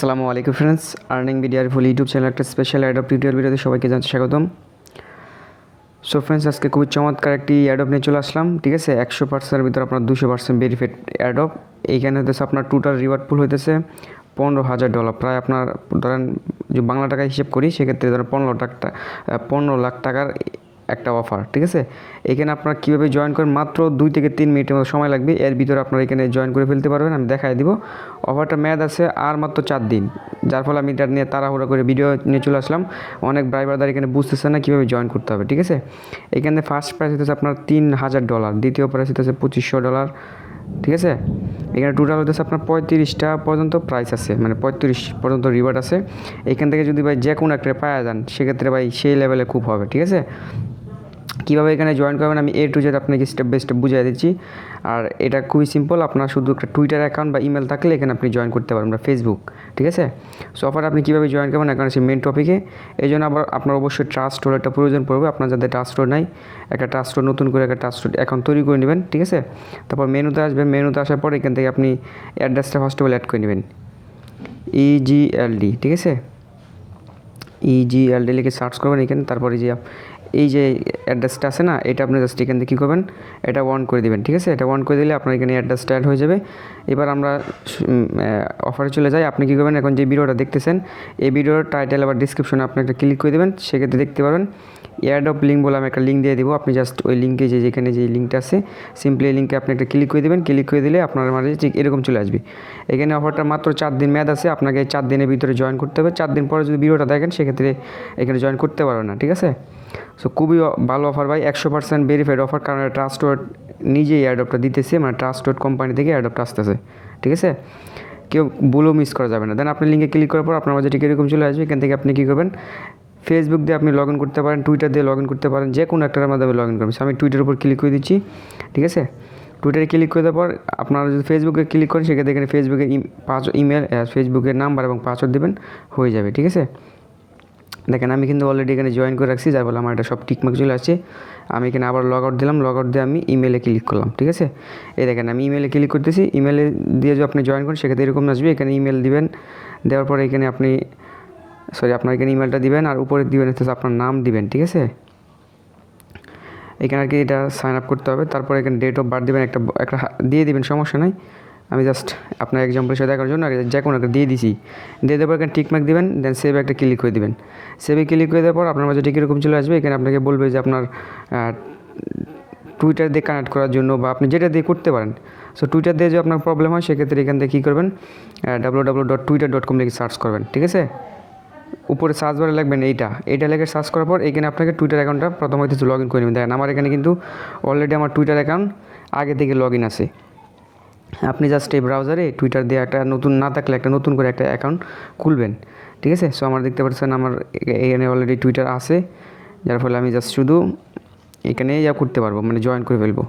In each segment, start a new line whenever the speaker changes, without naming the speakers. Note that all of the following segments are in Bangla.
আসসালামু আলাইকুম ফ্রেন্ডস, আর্নিং ভিডিওর ফুল ইউটিউব চ্যানেল একটা স্পেশাল অ্যাডপ টিউটোরিয়াল ভিডিওতে সবাইকে জানাচ্ছি স্বাগতম। সো ফ্রেন্ডস, আজকে খুবই চমৎকার একটি অ্যাডপ নিয়ে চলে আসলাম। ঠিক আছে, 100%-এর ভিতরে আপনার 200% ভেরিফাইড অ্যাডপ। এইখানে হতেছে আপনার টোটাল রিওয়ার্ড পুল হইতেছে $15,000, প্রায় আপনার ধরেন যে বাংলা টাকায় হিসেব করি সেক্ষেত্রে ধরেন 15 লাখ টাকার একটা অফার। ঠিক আছে, এখানে আপনারা কীভাবে জয়েন করেন, মাত্র 2 থেকে 3 মিনিটের মতো সময় লাগবে। এর ভিতরে আপনারা এখানে জয়েন করে ফেলতে পারবেন। আমি দেখাই দিব। অফারটা মেয়াদ আছে আর মাত্র 4 দিন, যার ফলে আমি এটা নিয়ে তাড়াহুড়ো করে ভিডিও নিয়ে চলে আসলাম। অনেক ভাই ব্রাদার এখানে বুঝতেছে না কীভাবে জয়েন করতে হবে। ঠিক আছে, এখানে ফার্স্ট প্রাইস হতেছে আপনার $3,000, দ্বিতীয় প্রাইস হতেছে $2,500। ঠিক আছে, এখানে টোটাল হতেছে আপনার 35টা পর্যন্ত প্রাইস আছে, মানে 35 পর্যন্ত রিওয়ার্ড আছে। এখান থেকে যদি ভাই যে কোনো একটা পাওয়া যান সেক্ষেত্রে ভাই সেই লেভেলে খুব হবে। ঠিক আছে, কীভাবে এখানে জয়েন করবেন আমি A to Z আপনাকে স্টেপ বাই স্টেপ বুঝিয়ে দিচ্ছি। আর এটা খুবই সিম্পল, আপনার শুধু একটা টুইটার অ্যাকাউন্ট বা ইমেল থাকলে এখানে আপনি জয়েন করতে পারবেন বা ফেসবুক। ঠিক আছে, সো অফার আপনি কীভাবে জয়েন করবেন এখন আছে মেন টপিকে। এই জন্য আবার আপনার অবশ্যই ট্রাস্ট হোল্ড একটা প্রয়োজন পড়বে। আপনার যাদের ট্রাস্ট হোল্ড নাই, একটা ট্রাস্ট হোল্ড নতুন করে একটা ট্রাস্ট হোল্ড অ্যাকাউন্ট তৈরি করে নেবেন। ঠিক আছে, তারপর মেনুতে আসবেন। মেনুতে আসার পর এখান থেকে আপনি অ্যাড্রেসটা ফার্স্ট অফ অল অ্যাড করে নেবেন, EGLD। ঠিক আছে, EGLD লিখে সার্চ করবেন এখানে। তারপরে এই যে অ্যাড্রেসটা আছে না, এটা আপনি জাস্ট এখান থেকে কী করবেন, এটা অন করে দেবেন। ঠিক আছে, এটা অন করে দিলে আপনার এখানে অ্যাড্রেসটা অ্যাড হয়ে যাবে। এবার আমরা অফারে চলে যাই। আপনি কী করবেন, এখন যে ভিডিওটা দেখতেছেন এই ভিডিওর টাইটেল আবার ডিসক্রিপশনে আপনি একটা ক্লিক করে দেবেন। সেক্ষেত্রে দেখতে পারবেন অ্যাডপ লিঙ্ক বলে আমি একটা লিঙ্ক দিয়ে দেবো। আপনি জাস্ট ওই লিঙ্কে যেখানে যে লিঙ্কটা আছে সিম্পলি এই লিঙ্কে আপনি একটা ক্লিক করে দেবেন। ক্লিক করে দিলে আপনার মাঝে ঠিক এরকম চলে আসবে। এখানে অফারটা মাত্র 4 দিন মেয়াদ আছে। আপনাকে 4 দিনের ভিতরে জয়েন করতে হবে। 4 দিন পরে যদি ভিডিওটা দেখেন সেক্ষেত্রে এখানে জয়েন করতে পারবেন না। ঠিক আছে, সো খুবই ভালো অফার ভাই, 100% ভেরিফাইড অফার। কারণ ট্রাস্টওয়ার্ড নিজেই অ্যাডপটা দিতেছে, মানে ট্রাস্টওয়ার্ড কোম্পানি থেকে অ্যাডপটা আসতেছে। ঠিক আছে, কেউ ভুলও মিস করা যাবে না। দেন আপনি লিঙ্কে ক্লিক করার পর আপনার মাঝে ঠিক এরকম চলে আসবে। এখান থেকে আপনি কী করবেন, ফেসবুক দিয়ে আপনি লগ ইন করতে পারেন, টুইটার দিয়ে লগ ইন করতে পারেন, যে কোনো একটার মাধ্যমে লগ ইন করবেন। আমি টুইটারের উপর ক্লিক করে দিচ্ছি। ঠিক আছে, টুইটারে ক্লিক করে দেওয়ার পর আপনারা যদি ফেসবুকে ক্লিক করেন সেক্ষেত্রে এখানে ফেসবুকের ফেসবুকের নাম্বার এবং পাসওয়ার্ড দেবেন, হয়ে যাবে। ঠিক আছে, দেখেন আমি কিন্তু অলরেডি এখানে জয়েন করে রাখছি, যার ফলে আমার এটা সব টিকমার্ক চলে আসছে। আমি এখানে আবার লগ আউট দিলাম। লগ আউট দিয়ে আমি ইমেলে ক্লিক করলাম। ঠিক আছে, এই দেখেন আমি ইমেলে ক্লিক করতেছি। ইমেলে দিয়ে যদি আপনি জয়েন করেন সেক্ষেত্রে এরকম আসবে। এখানে ইমেল দিবেন, দেওয়ার পরে এখানে আপনার এখানে ইমেলটা দিবেন আর উপরে দিবেন হচ্ছে আপনার নাম দিবেন। ঠিক আছে, এখানে আর কি এটা সাইন আপ করতে হবে। তারপর এখানে ডেট অফ বার্থ দিবেন, একটা দিয়ে দিবেন, সমস্যা নাই। আমি জাস্ট আপনার এক্সাম্পল হিসেবে দেখার জন্য যে কোনো একটা দিয়ে দিছি। দিয়ে দেওয়ার পর এখানে টিকমার্ক দিবেন, দেন সেভ একটা ক্লিক করে দিবেন। সেভে ক্লিক করে দেওয়ার পর আপনার মাঝে ঠিক এরকম চলে আসবে। এখানে আপনাকে বলবে যে আপনার টুইটার দিয়ে কানেক্ট করার জন্য বা আপনি যেটা দিয়ে করতে পারেন। সো টুইটার দিয়ে যদি আপনার প্রবলেম হয় সেক্ষেত্রে এখান থেকে কী করবেন, www.twitter.com লিখে সার্চ করবেন। ঠিক আছে, উপরে সার্চ বারে লাগবেন এইটা লেগে সার্চ করার পর এখানে আপনাকে টুইটার অ্যাকাউন্টটা প্রথম হইতে লগ ইন করে নেবেন। দেখেন আমার এখানে কিন্তু অলরেডি আমার টুইটার অ্যাকাউন্ট আগে থেকে লগ ইন আছে। আপনি জাস্ট এই ব্রাউজারে টুইটার দিয়ে একটা নতুন না থাকলে একটা নতুন করে একটা অ্যাকাউন্ট খুলবেন। ঠিক আছে, সো আমার দেখতে পাচ্ছেন আমার এখানে অলরেডি টুইটার আছে, যার ফলে আমি জাস্ট শুধু এখানে করতে পারবো, মানে জয়েন করে ফেলবো।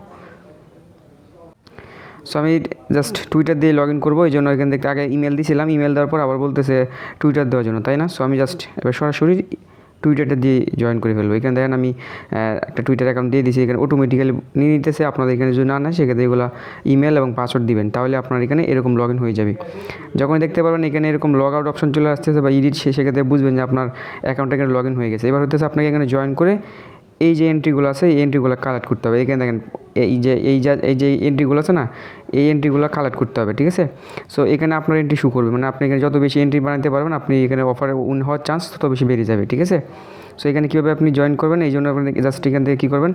সো আমি জাস্ট টুইটার দিয়ে লগ ইন করবো। এই জন্য এখান থেকে আগে ইমেল দিয়েছিলাম, ইমেল দেওয়ার পর আবার বলতেছে টুইটার দেওয়ার জন্য, তাই না? সো আমি জাস্ট এবার সরাসরি টুইটারটা দিয়ে জয়েন করে ফেলবো। এখানে দেখেন আমি একটা টুইটার অ্যাকাউন্ট দিয়ে দিয়েছি। এখানে অটোমেটিক্যালি নিয়ে নিতেছে। আপনাদের এখানে যদি না নেয় সেক্ষেত্রে এগুলো ইমেল এবং পাসওয়ার্ড দিবেন, তাহলে আপনার এখানে এরকম লগ ইন হয়ে যাবে। যখন দেখতে পারবেন এখানে এরকম লগ আউট অপশন চলে আসতেছে বা এডিট, সেক্ষেত্রে বুঝবেন যে আপনার অ্যাকাউন্টটা এখানে লগ ইন হয়ে গেছে। এবার হতেছে আপনাকে এখানে জয়েন করে এই যে এন্ট্রিগুলো আছে এই এন্ট্রিগুলো কালেক্ট করতে হবে। এখানে দেখেন এই যে এন্ট্রিগুলো আছে না, এই এন্ট্রিগুলো কালেক্ট করতে হবে। ঠিক আছে, সো এখানে আপনার এন্ট্রি শু করবে, মানে আপনি এখানে যত বেশি এন্ট্রি বানাতে পারবেন আপনি এখানে অফারে উইন হওয়ার চান্স তত বেশি বেড়ে যাবে। ঠিক আছে, সো এখানে কীভাবে আপনি জয়েন করবেন, এই জন্য আপনি জাস্ট এখান থেকে কী করবেন,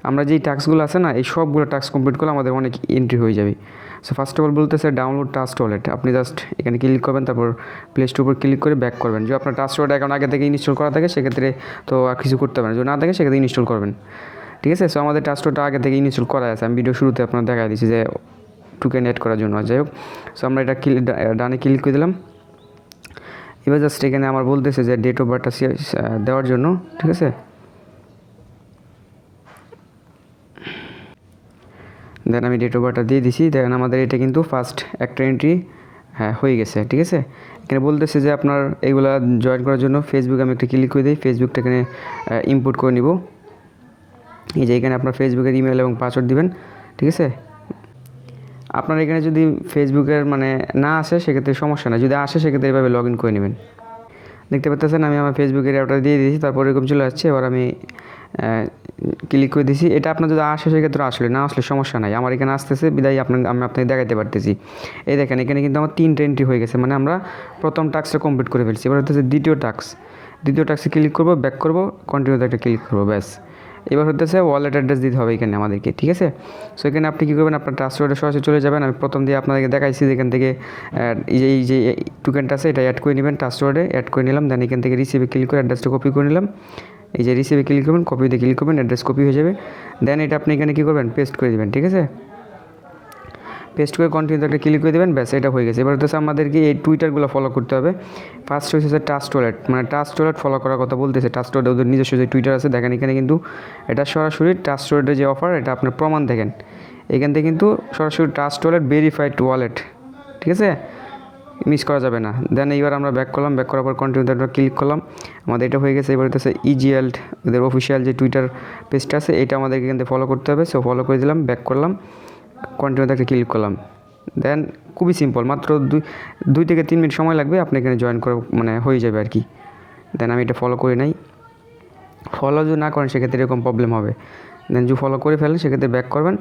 আমরা যেই টাস্কগুলো আছে না এই সবগুলো টাস্ক কমপ্লিট করলে আমাদের অনেক এন্ট্রি হয়ে যাবে। সো ফার্স্ট অফ অল বলতেছে ডাউনলোড ট্রাস্ট ওয়ালেট। আপনি জাস্ট এখানে ক্লিক করবেন, তারপর প্লে স্টোর উপর ক্লিক করে ব্যাক করবেন। যদি আপনার ট্রাস্ট ওয়ালেট অ্যাকাউন্ট আগে থেকে ইনস্টল করা থাকে সেক্ষেত্রে তো আর কিছু করতে হবে না, যদি না থাকে সেক্ষেত্রে ইনস্টল করবেন। ঠিক আছে, সো আমাদের ট্রাস্ট ওয়ালেটটা আগে থেকে ইনস্টল করা আছে। আমি ভিডিও শুরুতে আপনার দেখা দিচ্ছি যে টোকেন অ্যাড করার জন্য। যাই হোক, সো আমরা এটা ডানে ক্লিক করে দিলাম। এবার জাস্ট এখানে আমার বলতেছে যে ডেট অফ বার্থটা দেওয়ার জন্য। ঠিক আছে, দেন আমি ডেট অফ বার্থটা দিয়ে দিছি। দেখেন আমাদের এটা কিন্তু ফার্স্ট একটা এন্ট্রি হয়ে গেছে। ঠিক আছে, এখানে বলতেছে যে আপনার এইগুলা জয়েন করার জন্য ফেসবুকে আমি একটা ক্লিক করে দিই। ফেসবুকটা এখানে ইম্পোর্ট করে নিব। এই যে এখানে আপনার ফেসবুকের ইমেল এবং পাসওয়ার্ড দিবেন। ঠিক আছে, আপনার এখানে যদি ফেসবুকের মানে না আসে সেক্ষেত্রে সমস্যা না, যদি আসে সেক্ষেত্রে এভাবে লগ ইন করে নেবেন। দেখতে পাচ্ছেন আমি আমার ফেসবুকের অ্যাপটা দিয়ে দিয়েছি, তারপর এরকম চলে আসছে। এবার আমি ক্লিক করে দিয়েছি। এটা আপনার যদি আসে সেক্ষেত্রে আসলে, না আসলে সমস্যা নাই। আমার এখানে আসতেছে বিদায় আমি আপনাকে দেখাতে পারতেছি। এই দেখেন এখানে কিন্তু আমার 3টা এন্ট্রি হয়ে গেছে, মানে আমরা প্রথম টাস্কটা কমপ্লিট করে ফেলছি। এবার হচ্ছে দ্বিতীয় টাস্কে ক্লিক করবো, ব্যাক করবো, কন্টিনিউতে একটা ক্লিক করবো, ব্যাস। এবার হতেছে ওয়ালেট অ্যাড্রেস দিতে হবে এখানে আমাদেরকে, ঠিক আছে। সো এখানে আপনি কী করবেন, আপনার ট্রাস্টওয়ার্ডে সরাসরি চলে যাবেন। আমি প্রথম দিয়ে আপনাদেরকে দেখাইছি, যেখান থেকে এই যে টোকেনটা আছে এটা অ্যাড করে নেবেন, ট্রাস্টওয়ার্ডে অ্যাড করে নিলাম। দেন এখান থেকে রিসিভে ক্লিক করে অ্যাড্রেসটা কপি করে নিলাম। এই যে রিসিভে ক্লিক করবেন, কপিতে ক্লিক করবেন, অ্যাড্রেস কপি হয়ে যাবে। দেন এটা আপনি এখানে কী করবেন, পেস্ট করে দেবেন, ঠিক আছে। পেস্ট করে কন্টিনিউতে একটা ক্লিক করে দেবেন, ব্যাস এটা হয়ে গেছে। এবার হচ্ছে আমাদেরকে এই টুইটারগুলো ফলো করতে হবে। ফার্স্ট হচ্ছে ট্রাস্টওয়ালেট, মানে ট্রাস্টওয়ালেট ফলো করার কথা বলতেছে। ট্রাস্টওয়ালেট ওদের নিজস্ব যে টুইটার আছে, দেখেন এখানে কিন্তু এটা সরাসরি ট্রাস্টওয়ালেটের যে অফার, এটা আপনার প্রমাণ দেখেন এখান থেকে কিন্তু সরাসরি ট্রাস্টওয়ালেট ভেরিফাইড ওয়ালেট, ঠিক আছে, মিস করা যাবে না। দেন এইবার আমরা ব্যাক করলাম, ব্যাক করার পর কন্টিনিউতে একটা ক্লিক করলাম, আমাদের এটা হয়ে গেছে। এবার হচ্ছে ইজিএল্ট ওদের অফিসিয়াল যে টুইটার পেজটা আছে, এটা আমাদেরকে এখান থেকে ফলো করতে হবে। সো ফলো করে দিলাম, ব্যাক করলাম, কন্টিনিউতে একটা ক্লিক করলাম। দেন খুবই সিম্পল, মাত্র 2 থেকে 3 মিনিট সময় লাগবে, আপনি এখানে জয়েন করে মানে হয়ে যাবে আর কি। দেন আমি এটা ফলো করে নাই। ফলো যদি না করেন সেক্ষেত্রে এরকম প্রবলেম হবে। দেন যদি ফলো করে ফেলেন সেক্ষেত্রে ব্যাক করবেন,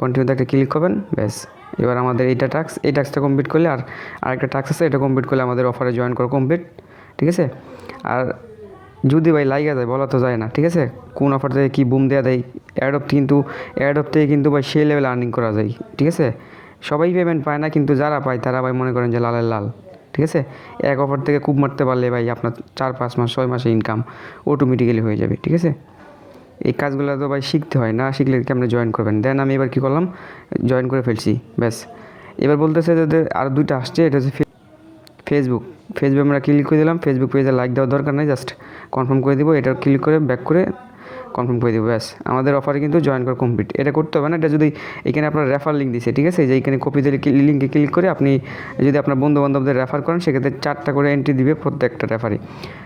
কন্টিনিউতে একটা ক্লিক করবেন, ব্যাস। এবার আমাদের এই টাস্কটা কমপ্লিট করলে আর আরেকটা টাস্ক আছে, এটা কমপ্লিট করলে আমাদের অফারে জয়েন করা কমপ্লিট, ঠিক আছে। আর যদি ভাই লাইগা যায় বলা তো যায় না, ঠিক আছে, কোন অফার থেকে কী বুম দেওয়া দেয়। অ্যাডপ থেকে কিন্তু ভাই সেই লেভেলে আর্নিং করা যায়, ঠিক আছে। সবাই পেমেন্ট পায় না, কিন্তু যারা পায় তারা ভাই মনে করেন যে লালের লাল, ঠিক আছে। এক অফার থেকে কূপ মারতে পারলে ভাই আপনার 4-5 মাস 6 মাসে ইনকাম অটোমেটিক্যালি হয়ে যাবে, ঠিক আছে। এই কাজগুলো তো ভাই শিখতে হয়, না শিখলে কেমনে জয়েন করবেন। দেন আমি এবার কী করলাম, জয়েন করে ফেলছি, ব্যাস। এবার বলতেছে যে আর 2টা আসছে, এটা হচ্ছে ফেসবুক আমরা ক্লিক করে দিলাম। ফেসবুক পেজে লাইক দেওয়ার দরকার নেই, জাস্ট কনফার্ম করে দিব। এটা ক্লিক করে ব্যাক করে কনফার্ম করে দিব, ব্যাস। আমাদের অফারে কিন্তু জয়েন করা কমপ্লিট। এটা করতে হবে না, এটা যদি এখানে আপনার রেফার লিঙ্ক দিছে, ঠিক আছে, যে এখানে কপিতে লিঙ্কে ক্লিক করে আপনি যদি আপনার বন্ধুবান্ধবদের রেফার করেন সেক্ষেত্রে 4টা করে এন্ট্রি দিবে প্রত্যেকটা রেফারি।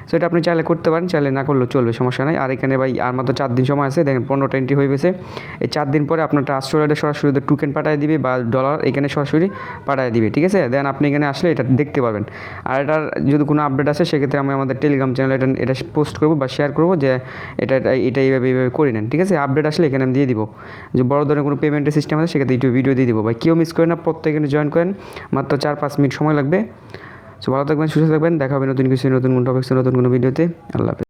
সো এটা আপনি চাইলে করতে পারেন, চাইলে না করলেও চলবে, সমস্যা নাই। আর এখানে ভাই আর মাত্র 4 দিন সময় আছে, দেখেন 15টা এন্ট্রি হয়ে গেছে। এই 4 দিন পরে আপনার ট্রাস্টওয়ালেটে সরাসরি টোকেন পাঠিয়ে দিবে বা ডলার এখানে সরাসরি পাঠিয়ে দিবে, ঠিক আছে। দেন আপনি এখানে আসলে এটা দেখতে পারবেন। আর এটার যদি কোনো আপডেট আসে সেক্ষেত্রে আমি আমাদের টেলিগ্রাম চ্যানেলে এটা পোস্ট করবো বা শেয়ার করবো যে এটা এইভাবে করে নেন, ঠিক আছে। আপডেট আসলে এখানে আমি দিয়ে দিব। যে বড় ধরনের কোনো পেমেন্টের সিস্টেম আছে সেক্ষেত্রে ইউটিউব ভিডিও দিয়ে দিব ভাই, কেউ মিস করেন না, প্রত্যেকে জয়েন করেন, মাত্র 4-5 মিনিট সময় লাগবে। সো ভালো থাকবেন, সুস্থ থাকবেন, দেখা হবে নতুন কিছু, নতুন কোনো টপিক্সে, নতুন কোনো ভিডিওতে। আল্লাহ হাফেজ।